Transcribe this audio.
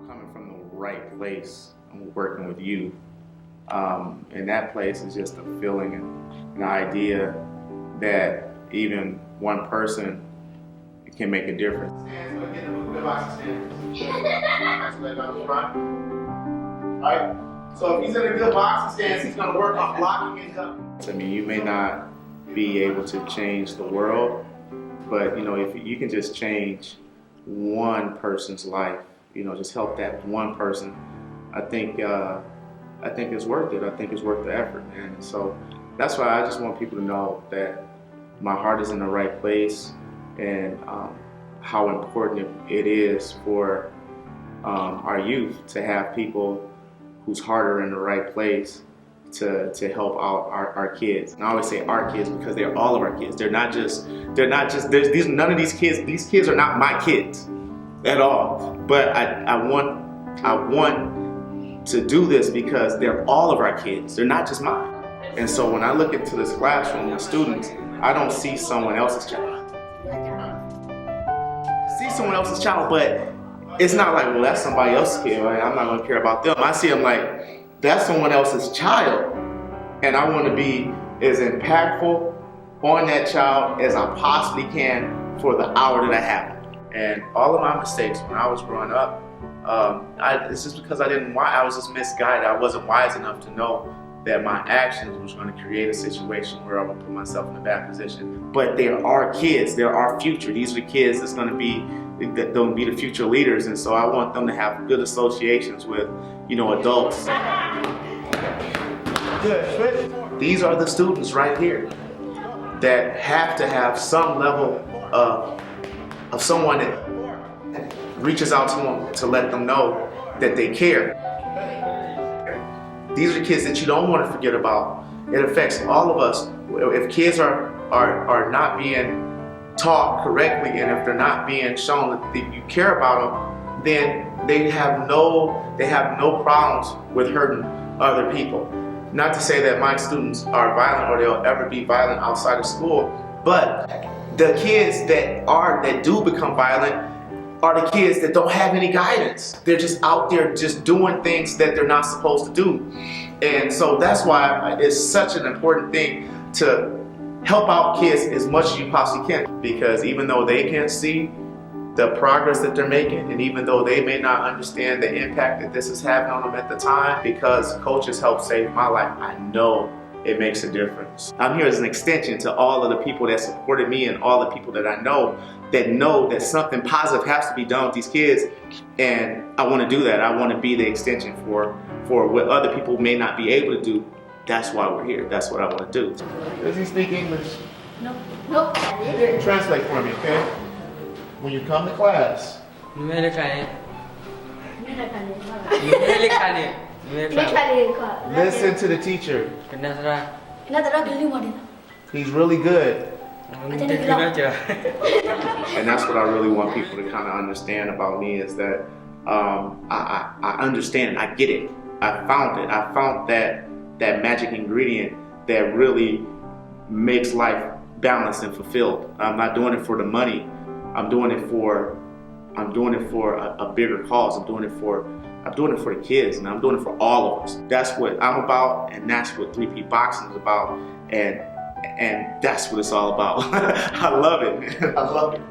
coming from the right place and working with you. And that place is just a feeling and an idea that even one person can make a difference. Stand, so get the good boxing stance. Leg on the front. Alright, so if he's in a good boxing stance, he's going to work on blocking and cutting. I mean, you may not be able to change the world, but you know, if you can just change one person's life, you know, just help that one person, I think it's worth it. I think it's worth the effort, and so that's why I just want people to know that my heart is in the right place, and how important it is for our youth to have people whose heart are in the right place to help out our kids. And I always say our kids because they're all of our kids. They're not just none of these kids are not my kids at all. But I want to do this because they're all of our kids. They're not just mine. And so when I look into this classroom with students, I don't see someone else's child. I see someone else's child, but it's not like, well, that's somebody else's kid, right? I'm not gonna care about them. I see them like, that's someone else's child, and I want to be as impactful on that child as I possibly can for the hour that I have. And all of my mistakes when I was growing up, it's just because I was just misguided. I wasn't wise enough to know that my actions was going to create a situation where I would put myself in a bad position. But there are kids, there are future. These are the kids that's going to be the future leaders, and so I want them to have good associations with, you know, adults. Good. These are the students right here that have to have some level of someone that reaches out to them to let them know that they care. These are the kids that you don't want to forget about. It affects all of us. If kids are not being taught correctly, and if they're not being shown that you care about them, then they have no problems with hurting other people. Not to say that my students are violent or they'll ever be violent outside of school, but the kids that do become violent are the kids that don't have any guidance. They're just out there just doing things that they're not supposed to do. And so that's why it's such an important thing to help out kids as much as you possibly can, because even though they can't see the progress that they're making, and even though they may not understand the impact that this is having on them at the time, because coaches helped save my life, I know it makes a difference. I'm here as an extension to all of the people that supported me and all the people that I know that something positive has to be done with these kids, and I want to do that. I want to be the extension for what other people may not be able to do. That's why we're here. That's what I want to do. Does he speak English? No. Translate for me, okay? When you come to class. Listen to the teacher. He's really good. And that's what I really want people to kind of understand about me, is that I understand, I get it. I found it. I found that magic ingredient that really makes life balanced and fulfilled. I'm not doing it for the money. I'm doing it for a bigger cause. I'm doing it for the kids, and I'm doing it for all of us. That's what I'm about, and that's what 3P Boxing is about, and that's what it's all about. I love it, man. I love it.